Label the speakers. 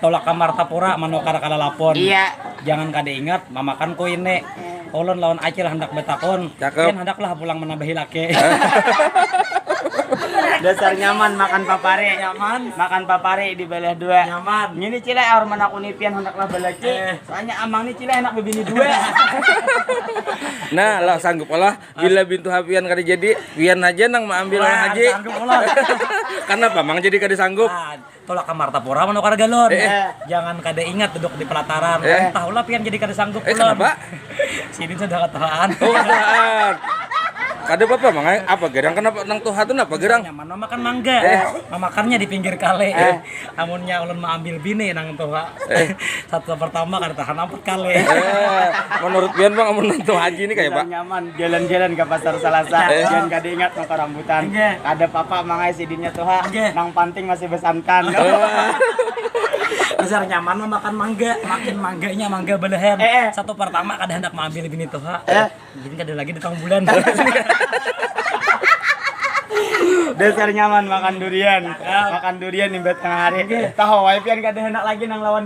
Speaker 1: tolak kamar tapura manukar kala lapon.
Speaker 2: Iya.
Speaker 1: Jangan kada ingat mamakan ko ini. Ulun lawan acil hendak betakon.
Speaker 3: Cakep.
Speaker 1: Yen hendaklah pulang menabahi laki.
Speaker 2: Dasar nyaman makan papare.
Speaker 1: Nyaman.
Speaker 2: Makan papare di belah dua.
Speaker 1: Nyaman.
Speaker 2: Ini cile aur mana kunipian hendaklah balaki. Soalnya amang ni cile enak bebini dua.
Speaker 3: Nah, lah sanggup olah bila bintu hapian kada jadi, pian aja nang mau ambil orang haji.
Speaker 1: Sanggup ulah.
Speaker 3: Kenapa mang jadi kada sanggup?
Speaker 1: Ah, tolak kamar tapura manukar galon. Jangan kada ingat duduk di pelataran. Tahulah pian jadi kada sanggup ulun.
Speaker 3: Kenapa?
Speaker 1: Sini sudah ketahan.
Speaker 3: Oh, keadaan. Kada apa-apa mang apa gerang kenapa nang tuha tuh napa gerang?
Speaker 1: Nyaman mamakan mangga. Mamakannya di pinggir kali. Amunnya ulun mau ambil bini nang tuha. Satu pertama kada tahan 4 kali.
Speaker 3: Menurut pian bang amun nang tuha haji ini kayak
Speaker 2: Dasar
Speaker 3: Pak.
Speaker 2: nyaman jalan-jalan ke pasar Salasa. Jangan kada ingat mau ke rambutan. Ada papa mangai sidinya tuha. Nang panting masih besantan.
Speaker 1: Dasar nyaman memakan mangga, makin mangganya mangga belahan. Satu pertama kada hendak mau ambil bini tuha. Jadi kada lagi di tahun bulan.
Speaker 2: Dasar nyaman makan durian. Makan durian imbet tengah hari. Tahu wae pian kada hendak lagi nang lawan